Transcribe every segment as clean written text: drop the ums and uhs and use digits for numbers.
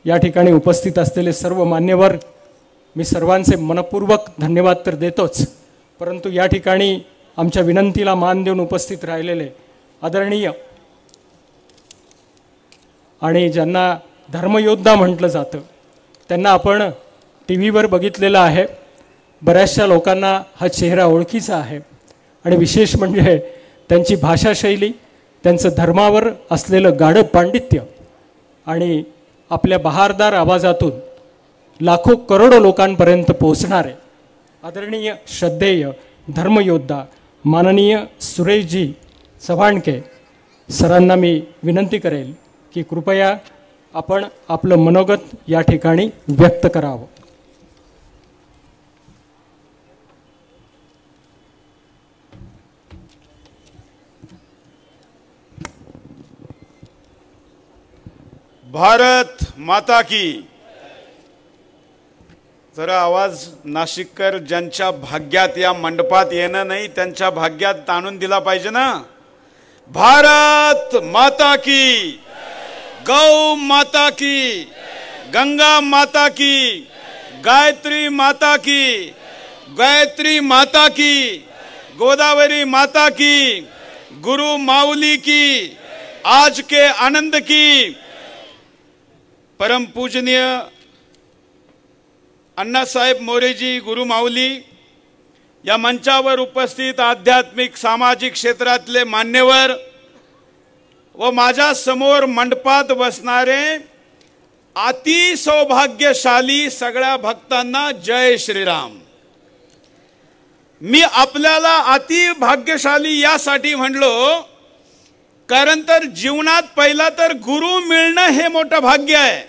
या ठिकाणी उपस्थित असलेले सर्व मान्यवर, मी सर्वांचे मनपूर्वक धन्यवाद तर देतोच, परंतु या ठिकाणी आमच्या विनंतीला मान देऊन उपस्थित राहिलेले आदरणीय आणि ज्यांना धर्मयोद्धा म्हटलं जातं त्यांना आपण टी व्हीवर बघितलेलं आहे. बऱ्याचशा लोकांना हा चेहरा ओळखीचा आहे आणि विशेष म्हणजे त्यांची भाषाशैली, त्यांचं धर्मावर असलेलं गाढ पांडित्य आणि आपल्या बहारदार आवाजातून लाखो करोडो लोकांपर्यंत पोहोचणारे आदरणीय श्रद्धेय धर्मयोद्धा माननीय सुरेशजी चव्हाणके सरांना मी विनंती करेल की कृपया आपण आपलं मनोगत या ठिकाणी व्यक्त करावं. भारत माता की. जरा आवाज नाशिककर ज्यांच्या भाग्यात या मंडपात येणं नाही त्यांच्या भाग्यात आणून दिला पाहिजे ना. भारत माता की, गौ माता की, गंगा माता की, गायत्री माता की, गायत्री माता की, गोदावरी माता की, गुरु माऊली की, आज के आनंद की. परम पूजनीय अण्णासाहेब मोरेजी गुरु माऊली, या मंचावर उपस्थित आध्यात्मिक सामाजिक क्षेत्रातले मान्यवर व माझ्या समोर मंडपात बसणारे अति सौभाग्यशाली सगळ्या भक्तांना जय श्रीराम. मी आपल्याला अति भाग्यशाली यासाठी म्हणलो कारण तर जीवनात पहिला तर गुरु मिळणं हे मोठं भाग्य आहे.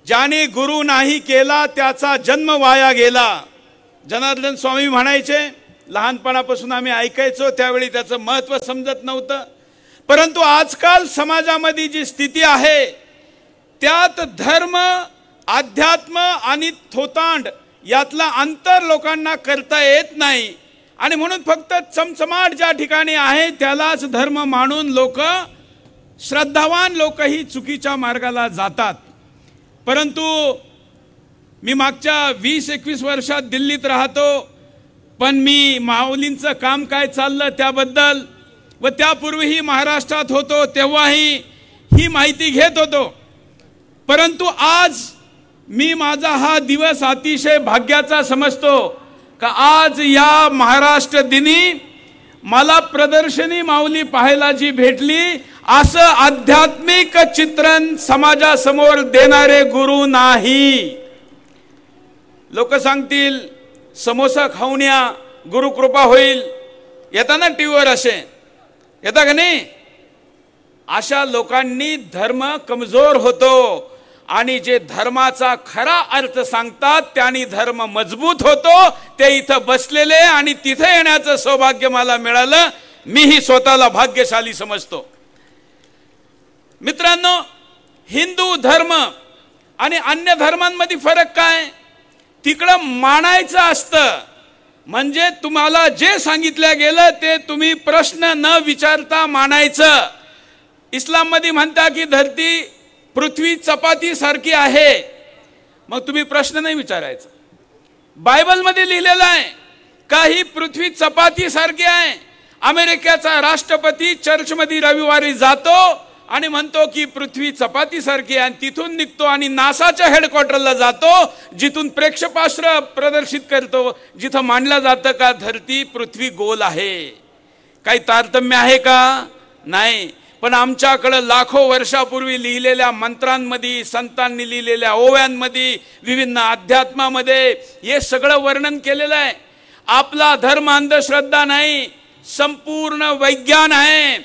ज्याने गुरु नाही केला त्याचा जन्म वाया गेला. जनार्दन स्वामी म्हणायचे, लहानपणापासून आम्ही ऐकायचो, त्यावेळी त्याचं महत्त्व समजत नव्हतं. परंतु आजकाल समाजामध्ये जी स्थिती आहे त्यात धर्म, अध्यात्म आणि थोतांड यातला अंतर लोकांना करता येत नाही आणि म्हणून फक्त चमचमाट ज्या ठिकाणी आहे त्यालाच धर्म मानून लोक, श्रद्धावान लोकही चुकीच्या मार्गाला जातात. परंतु मी मागच्या 20-21 वर्षात दिल्लीत राहतो, पण मी माऊलींचं काम काय चाललं त्याबद्दल व त्यापूर्वीही महाराष्ट्रात होतो तेव्हाही ही माहिती घेत होतो. परंतु आज मी माझा हा दिवस अतिशय भाग्याचा समजतो का आज या महाराष्ट्र दिनी मला प्रदर्शनी माऊली पाहायला जी भेटली, असं आध्यात्मिक चित्रण समाजासमोर देणारे गुरु नाही. लोक सांगतील समोसा खाऊन या, गुरुकृपा होईल. येता ना टीव्हीवर असे येता का नाही? अशा लोकांनी धर्म कमजोर होतो आणि जे धर्माचा खरा अर्थ सांगतात त्यांनी धर्म मजबूत होतो. ते इथं बसलेले आणि तिथे येण्याचं सौभाग्य मला मिळालं. मीही स्वतःला भाग्यशाली समजतो. मित्रांनो, हिंदू धर्म आणि अन्य धर्मांमध्ये फरक काय? तिकडं मानायचं असतं, म्हणजे तुम्हाला जे सांगितलं गेलं ते तुम्ही प्रश्न न विचारता मानायचं. इस्लाम मध्ये म्हणता की धरती पृथ्वी चपाती सारखी आहे, मग तुम्ही प्रश्न नाही विचारायचा. बायबल मध्ये लिहिलेलं आहे का ही पृथ्वी चपाती सारखी आहे. अमेरिकेचा राष्ट्रपती चर्च मध्ये रविवारी जातो आणि म्हणतो की पृथ्वी चपाती सारखी आहे, आणि तिथून निघतो आणि नासाच्या हेडक्वार्टरला जातो जिथून प्रेक्षेपास्त्र प्रदर्शित करतो, जिथं मांडलं जातं का धरती पृथ्वी गोल आहे. काही तारतम्य आहे का? नाही. पण आमच्याकडे लाखो वर्षापूर्वी लिहिलेल्या मंत्रांमध्ये, संतांनी लिहिलेल्या ओव्यांमध्ये, विभिन्न अध्यात्मामध्ये हे सगळं वर्णन केलेलं आहे. आपला धर्म अंधश्रद्धा नाही, संपूर्ण वैज्ञान आहे.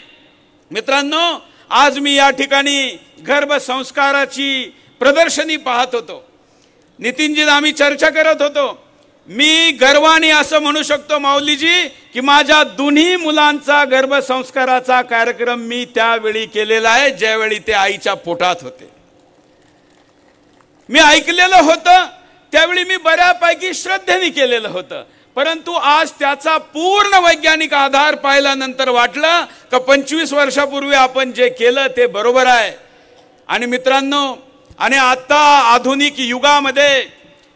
मित्रांनो, आज मी या ठिकाणी गर्भसंस्काराची प्रदर्शनी पाहत होतो. नितीनजी आम्ही चर्चा करत होतो. मी गर्वाने असं म्हणू शकतो माऊलीजी की माझ्या दोन्ही मुलांचा गर्भसंस्काराचा कार्यक्रम मी त्यावेळी केलेला आहे ज्यावेळी ते आईच्या पोटात होते. मी ऐकलेलं होतं त्यावेळी मी बऱ्यापैकी श्रद्धेने केलेलं होतं. परंतु आज त्याचा पूर्ण वैज्ञानिक आधार पाहिल्यानंतर वाटलं का 25 वर्षापूर्वी आपण जे केलं ते बरोबर आहे. आणि मित्रांनो, आणि आता आधुनिक युगामध्ये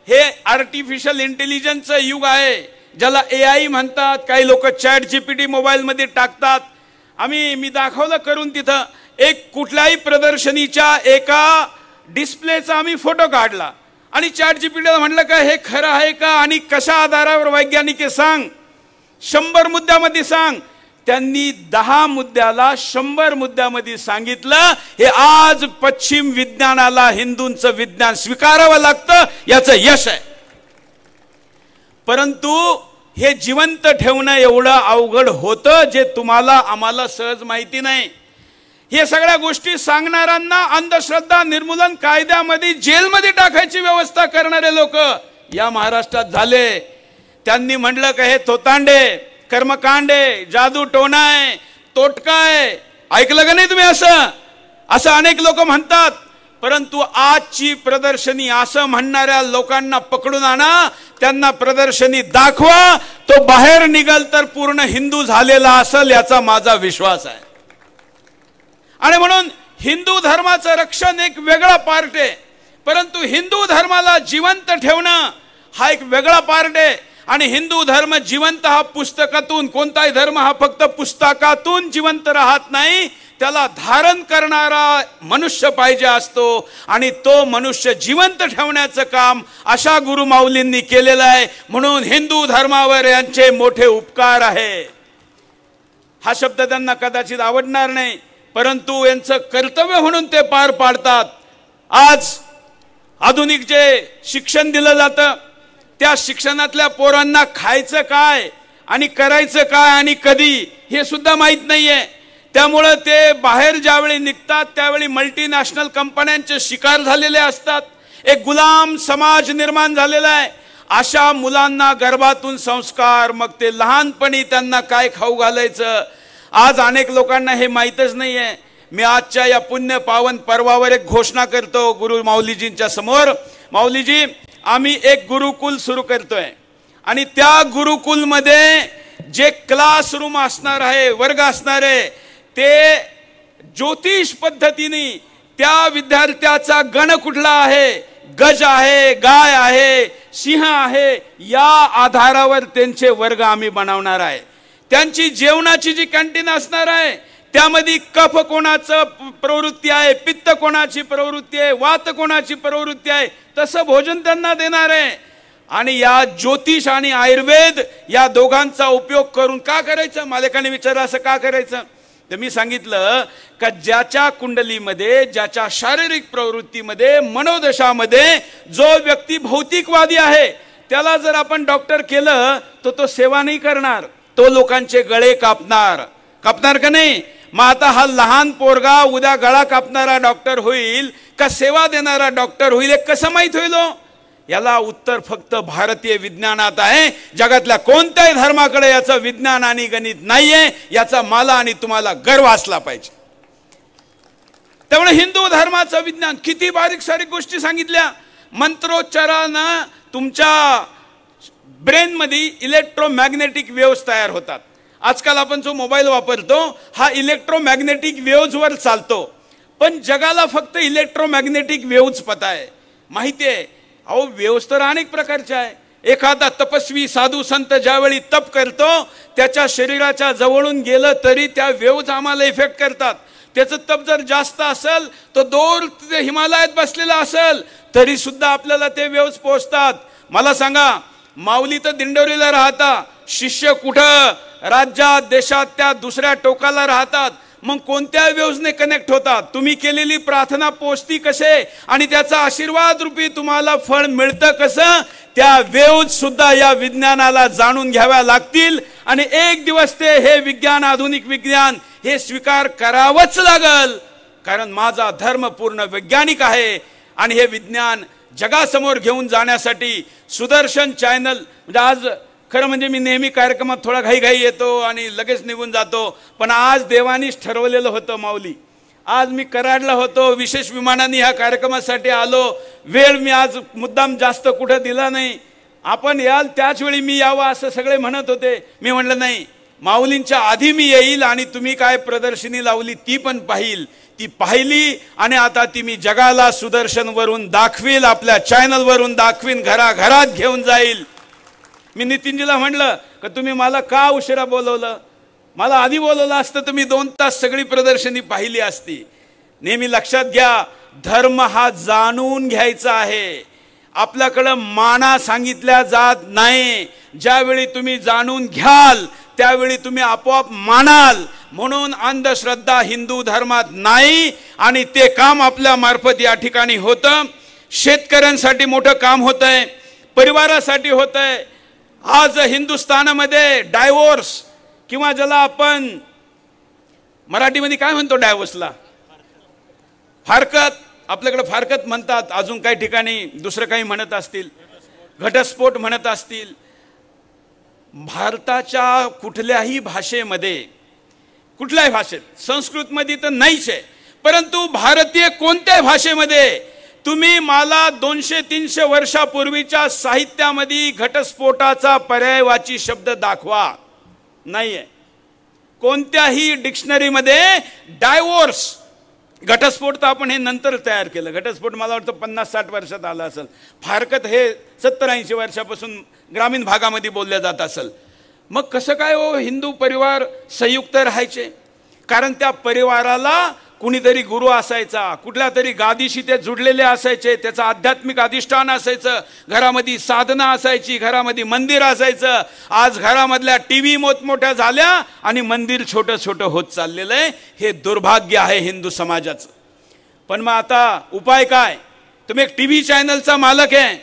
हे आर्टिफिशियल इंटेलिजन्सचं युग आहे, ज्याला AI म्हणतात. काही लोक ChatGPT मोबाईलमध्ये टाकतात. मी दाखवलं करून तिथं एक कुठल्याही प्रदर्शनीच्या एका डिस्प्लेचा आम्ही फोटो काढला आणि ChatGPTला म्हटलं का हे खरं आहे का आणि कशा आधारावर वैज्ञानिक सांग, 100 मुद्द्यामध्ये सांग. त्यांनी 10 मुद्द्याला 100 मुद्द्यामध्ये सांगितलं. हे आज पश्चिम विज्ञानाला हिंदूंचं विज्ञान स्वीकारावं लागतं, याचं यश आहे. परंतु हे जिवंत ठेवणं एवढं अवघड होतं जे तुम्हाला आम्हाला सहज माहिती नाही. हे सगळ्या गोष्टी सांगणाऱ्यांना अंधश्रद्धा निर्मूलन कायद्यामध्ये जेलमध्ये टाकायची व्यवस्था करणारे लोक या महाराष्ट्रात झाले. त्यांनी म्हटलं का हे थोतांडे, कर्मकांडे, जादू टोना आहे, तोटका आहे. ऐकलं का नाही तुम्ही? असं अनेक लोक म्हणतात. परंतु आजची प्रदर्शनी असं म्हणणाऱ्या लोकांना पकडून आणा, त्यांना प्रदर्शनी दाखवा, तो बाहेर निघाल तर पूर्ण हिंदू झालेला असेल याचा माझा विश्वास आहे. आणि म्हणून हिंदू धर्माचं रक्षण एक वेगळा पार्ट आहे, परंतु हिंदू धर्माला जिवंत ठेवणं हा एक वेगळा पार्ट आहे. आणि हिंदू धर्म जिवंत हा पुस्तकातून, कोणताही धर्म हा फक्त पुस्तकातून जिवंत राहत नाही, त्याला धारण करणारा मनुष्य पाहिजे असतो. आणि तो मनुष्य जिवंत ठेवण्याचं काम अशा गुरुमाऊलींनी केलेलं आहे. म्हणून हिंदू धर्मावर यांचे मोठे उपकार आहे. हा शब्द त्यांना कदाचित आवडणार नाही, परंतु यांचं कर्तव्य म्हणून ते पार पाडतात. आज आधुनिक जे शिक्षण दिलं जातं, त्या शिक्षणातल्या पोरांना खायचं काय आणि करायचं काय आणि कधी हे सुद्धा माहित नाहीये. त्यामुळे ते बाहेर ज्यावेळी निघतात त्यावेळी मल्टीनॅशनल कंपन्यांचे शिकार झालेले असतात. एक गुलाम समाज निर्माण झालेला आहे. अशा मुलांना गर्भातून संस्कार, मग ते लहानपणी त्यांना काय खाऊ घालायचं, आज अनेक लोकांना हे माहीतच नाहीये. मी आजच्या या पुण्य पावन पर्वावर एक घोषणा करतो गुरु माऊलीजींच्या समोर. माऊलीजी, आम्ही एक गुरुकुल सुरू करतोय आणि त्या गुरुकुलमध्ये जे क्लासरूम असणार आहे, वर्ग असणार आहे, ते ज्योतिष पद्धतीने त्या विद्यार्थ्याचा गण कुठला आहे, गज आहे, गाय आहे, सिंह आहे, या आधारावर त्यांचे वर्ग आम्ही बनवणार आहे. त्यांची जेवणाची जी कॅन्टीन असणार आहे त्यामध्ये कफ कोणाचं प्रवृत्ती आहे, पित्त कोणाची प्रवृत्ती आहे, वात कोणाची प्रवृत्ती आहे, तसं भोजन त्यांना देणार आहे. आणि या ज्योतिष आणि आयुर्वेद या दोघांचा उपयोग करून का करायचं, मालकाने विचारलं असं का करायचं. तर मी सांगितलं का ज्याच्या कुंडलीमध्ये, ज्याच्या शारीरिक प्रवृत्तीमध्ये, मनोदशामध्ये जो व्यक्ती भौतिकवादी आहे त्याला जर आपण डॉक्टर केलं तर तो सेवा नाही करणार, तो लोकांचे गळे कापणार का नाही. मग आता हा लहान पोरगा उद्या गळा कापणारा डॉक्टर होईल का सेवा देणारा डॉक्टर होईल हे कसं माहित होईल? याला उत्तर फक्त भारतीय विज्ञानात आहे. जगातल्या कोणत्याही धर्माकडे याचं विज्ञान आणि गणित नाहीये. याचा मला आणि तुम्हाला गर्व असला पाहिजे. त्यामुळे हिंदू धर्माचं विज्ञान, किती बारीक सारीक गोष्टी सांगितल्या. मंत्रोच्चारानं तुमच्या ब्रेन मध्ये इलेक्ट्रोमॅग्नेटिक वेव्स तयार होतात. आजकाल आपण जो मोबाईल वापरतो हा इलेक्ट्रोमॅग्नेटिक वेव्स वर चालतो, पण जगाला फक्त इलेक्ट्रोमॅग्नेटिक वेव्स पता आहे, माहिती आहे. अहो, वेव्स तर अनेक प्रकारच्या आहे. एखादा तपस्वी साधू संत ज्यावेळी तप करतो त्याच्या शरीराच्या जवळून गेलं तरी त्या वेव्स आम्हाला इफेक्ट करतात. त्याचं तप जर जास्त असेल तो दूर हिमालयात बसलेला असेल तरी सुद्धा आपल्याला ते वेव्स पोहोचतात. मला सांगा, माऊली तर दिंडोरीला राहता, शिष्य कुठं राज्यात देशात त्या दुसऱ्या टोकाला राहतात, मग कोणत्या वेव्सने कनेक्ट होतात? तुम्ही केलेली प्रार्थना पोचती कसे आणि त्याचा आशीर्वाद रूपी तुम्हाला फळ मिळतं कसं? त्या वेव्स सुद्धा या विज्ञानाला जाणून घ्याव्या लागतील आणि एक दिवस ते हे विज्ञान, आधुनिक विज्ञान हे स्वीकार करावंच लागल. कारण माझा धर्म पूर्ण वैज्ञानिक आहे आणि हे विज्ञान जगासमोर घेऊन जाण्यासाठी सुदर्शन चॅनल, म्हणजे आज खरं म्हणजे मी नेहमी कार्यक्रमात थोडा घाई येतो आणि लगेच निघून जातो, पण आज देवानीच ठरवलेलं होतं माऊली. आज मी कराडला होतो, विशेष विमानाने ह्या कार्यक्रमासाठी आलो. वेळ मी आज मुद्दाम जास्त कुठं दिला नाही. आपण याल त्याच वेळी मी यावं असं सगळे म्हणत होते. मी म्हटलं नाही, माऊलींच्या आधी मी येईल आणि तुम्ही काय प्रदर्शनी लावली ती पण पाहिल. ती पाहिली आणि आता ती मी जगाला सुदर्शनवरून दाखवील, आपल्या चॅनलवरून दाखवीन, घराघरात घेऊन जाईल. मी नितीनजीला म्हणलं की तुम्ही मला का उशिरा बोलवलं, मला आधी बोलवलं असतं तर मी 2 तास सगळी प्रदर्शनी पाहिली असती. नेहमी लक्षात घ्या, धर्म हा जाणून घ्यायचा आहे. आपल्याकडं माना सांगितल्या जात नाही. ज्यावेळी तुम्ही जाणून घ्याल त्यावेळी तुम्ही आपोआप मानाल. म्हणून अंधश्रद्धा हिंदू धर्मात नाही आणि ते काम आपल्या मार्फत या ठिकाणी होतं. शेतकऱ्यांसाठी मोठं काम होतंय, परिवारासाठी होतंय. आज हिंदुस्थानामध्ये डायव्होर्स किंवा ज्याला आपण मराठीमध्ये काय म्हणतो डायव्होर्सला, फारकत, आपल्याकडे फारकत म्हणतात, अजून काही ठिकाणी दुसरं काही म्हणत असतील, घटस्फोट म्हणत असतील. भारताच्या कुठल्याही भाषेमध्ये, कुठल्याही भाषेत, संस्कृतमध्ये तर नाहीच आहे, परंतु भारतीय कोणत्याही भाषेमध्ये तुम्ही मला 200-300 वर्षापूर्वीच्या साहित्यामध्ये घटस्फोटाचा पर्यायवाची शब्द दाखवा. नाहीये. कोणत्याही डिक्शनरीमध्ये डायव्होर्स, घटस्फोट तर आपण हे नंतर तयार केलं. घटस्फोट मला वाटतं 50-60 वर्षात आला असेल. फारकत हे 70-80 वर्षापासून ग्रामीण भागामध्ये बोलल्या जात असेल. मग कसं काय हो हिंदू परिवार संयुक्त राहायचे? कारण त्या परिवाराला कुणीतरी गुरु असायचा, कुठल्या तरी गादीशी ते जुडलेले असायचे, त्याचं आध्यात्मिक अधिष्ठान असायचं, घरामध्ये साधना असायची, घरामध्ये मंदिर असायचं. आज घरामधल्या टीव्ही मोठमोठ्या झाल्या आणि मंदिर छोटं छोटं होत चाललेलं आहे. हे दुर्भाग्य आहे हिंदू समाजाचं. पण मग आता उपाय काय? तुम्ही एक टीव्ही चॅनलचा मालक आहे,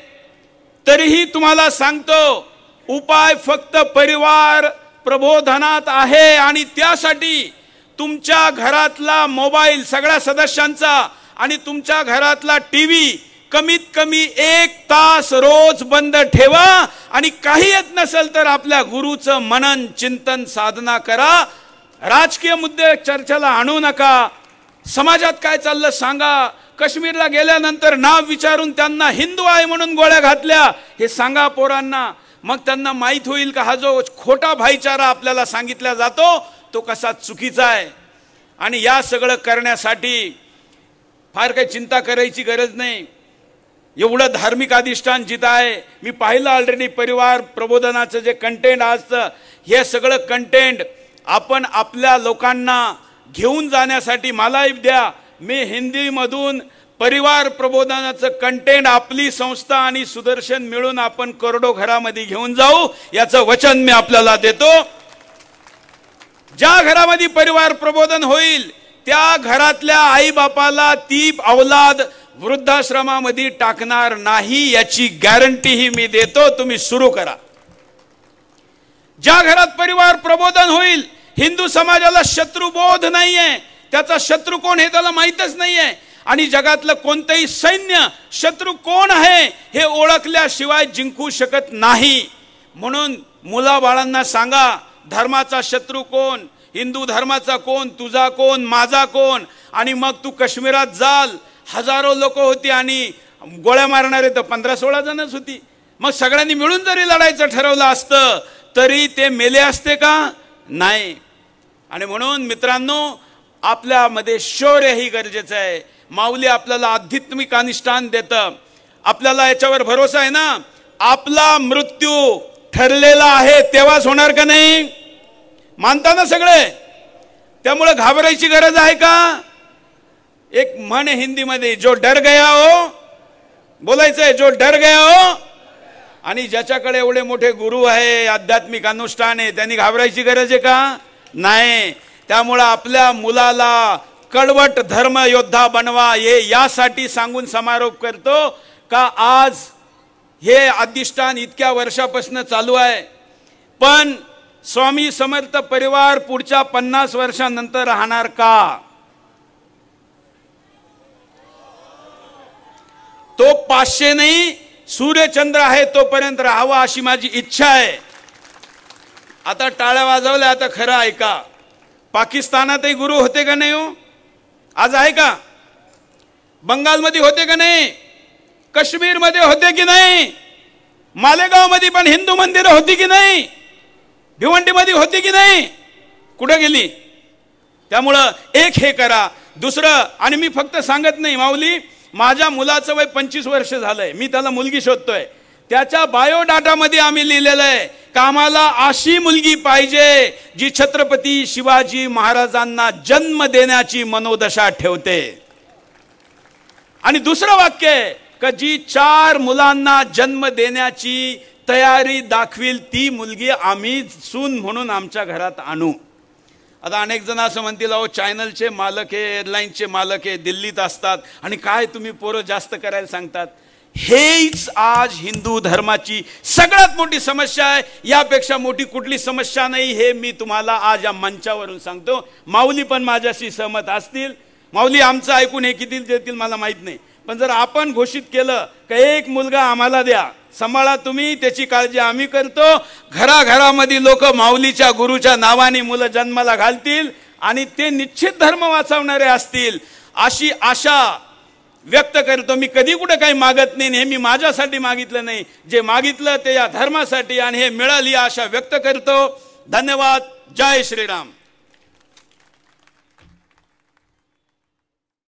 तरीही तुम्हाला सांगतो उपाय फक्त परिवार प्रबोधनात आहे. आणि त्यासाठी तुमच्या घरातला मोबाईल सगळ्या सदस्यांचा आणि तुमच्या घरातला टीव्ही कमीत कमी 1 तास रोज बंद ठेवा. आणि काही येत नसेल तर आपल्या गुरुचं मनन चिंतन साधना करा. राजकीय मुद्दे चर्चेला आणू नका. समाजात काय चाललं सांगा. काश्मीरला गेल्यानंतर नाव विचारून त्यांना हिंदू आहे म्हणून गोळ्या घातल्या हे सांगा पोरांना. मग त्यांना माहित होईल का हा जो खोटा भाईचारा आपल्याला सांगितला जातो तो कसा चुकीचा आहे. आणि या सगळं करण्यासाठी फार काही चिंता करायची गरज नाही. एवढं धार्मिक अधिष्ठान जिथं आहे. मी पाहिलं ऑलरेडी परिवार प्रबोधनाचं जे कंटेंट असतं, हे सगळं कंटेंट आपण आपल्या लोकांना घेऊन जाण्यासाठी मलाही द्या. मी हिंदीमधून परिवार प्रबोधनाचं कंटेंट आपली संस्था आणि सुदर्शन मिळून आपण करोडो घरामध्ये घेऊन जाऊ, याचं वचन मी आपल्याला देतो. ज्या घरामध्ये परिवार प्रबोधन होईल त्या घरातल्या आई बापाला ती औलाद वृद्धाश्रमामध्ये टाकणार नाही, याची गॅरंटी ही मी देतो. तुम्ही सुरू करा. ज्या घरात परिवार प्रबोधन होईल, हिंदू समाजाला शत्रुबोध नाहीये, त्याचा शत्रू कोण हे त्याला माहीतच नाहीये. आणि जगातलं कोणतेही सैन्य शत्रू कोण आहे हे ओळखल्याशिवाय जिंकू शकत नाही. म्हणून मुलाबाळांना सांगा धर्माचा शत्रू कोण, हिंदू धर्माचा कोण, तुझा कोण, माझा कोण. आणि मग तू काश्मीरात जाल, हजारो लोक होती आणि गोळ्या मारणारे तर 15-16 जणच होती. मग सगळ्यांनी मिळून जरी लढायचं ठरवलं असतं तरी ते मेले असते का? नाही. आणि म्हणून मित्रांनो आपल्यामध्ये शौर्य ही गरजेचं आहे. माऊली आपल्याला आध्यात्मिक अनुष्ठान देतं. आपल्याला याच्यावर भरोसा आहे ना. आपला मृत्यू ठरलेला आहे तेव्हाच होणार का नाही? मानता ना सगळे? त्यामुळे घाबरायची गरज आहे का? एक म्हण आहे हिंदीमध्ये, जो डर गया हो, बोलायचंय जो डर गया हो. आणि ज्याच्याकडे एवढे मोठे गुरु आहे, आध्यात्मिक अनुष्ठान आहे, त्यांनी घाबरायची गरज आहे का? नाही. त्यामुळे आपल्या मुलाला कडवट धर्म योद्धा बनवा हे यासाठी सांगून समारोप करतो का आज हे अधिष्ठान इतक्या वर्षापासून चालू आहे. पण स्वामी समर्थ परिवार पुढच्या 50 वर्षांनंतर राहणार का? तो 500 नाही, सूर्यचंद्र आहे तोपर्यंत राहावा अशी माझी इच्छा आहे. आता टाळ्या वाजवल्या, आता खरं ऐका. पाकिस्तानातही गुरु होते का नाही हो? आज आहे का? बंगालमध्ये होते का नाही? काश्मीरमध्ये होते की नाही? मालेगाव मध्ये पण हिंदू मंदिरं होती की नाही? भिवंडीमध्ये होती की नाही? कुठं गेली? त्यामुळं एक हे करा. दुसरं, आणि मी फक्त सांगत नाही माऊली, माझ्या मुलाचं वय 25 वर्ष झालंय, मी त्याला मुलगी शोधतोय. त्याच्या बायोडाटामध्ये आम्ही लिहिलेलं आहे का आम्हाला अशी मुलगी पाहिजे जी छत्रपती शिवाजी महाराजांना जन्म देण्याची मनोदशा ठेवते. आणि दुसरं वाक्य आहे का जी 4 मुलांना जन्म देण्याची तयारी दाखवील ती मुलगी आम्ही सून म्हणून आमच्या घरात आणू. आता अनेक जण असं म्हणतील, अहो चॅनलचे मालक आहे, एअरलाईनचे मालक आहे, दिल्लीत असतात आणि काय तुम्ही पोरं जास्त करायला सांगतात. हेच आज हिंदू धर्माची सगळ्यात मोठी समस्या आहे. यापेक्षा मोठी कुठली समस्या नाही, हे मी तुम्हाला आज या मंचावरून सांगतो. माऊली पण माझ्याशी सहमत असतील. माऊली आमचं ऐकून हे किती देतील मला माहित नाही, पण जर आपण घोषित केलं का एक मुलगा आम्हाला द्या, सांभाळा तुम्ही, त्याची काळजी आम्ही करतो, घराघरामध्ये लोक माऊलीच्या गुरुच्या नावाने मुलं जन्माला घालतील आणि ते निश्चित धर्म वाचवणारे असतील, अशी आशा व्यक्त करतो. मी कधी कुठे काही मागत नाही, हे मी माझ्यासाठी मागितलं नाही, जे मागितलं ते या धर्मासाठी आणि हे मिळाली आशा व्यक्त करतो. धन्यवाद. जय श्रीराम.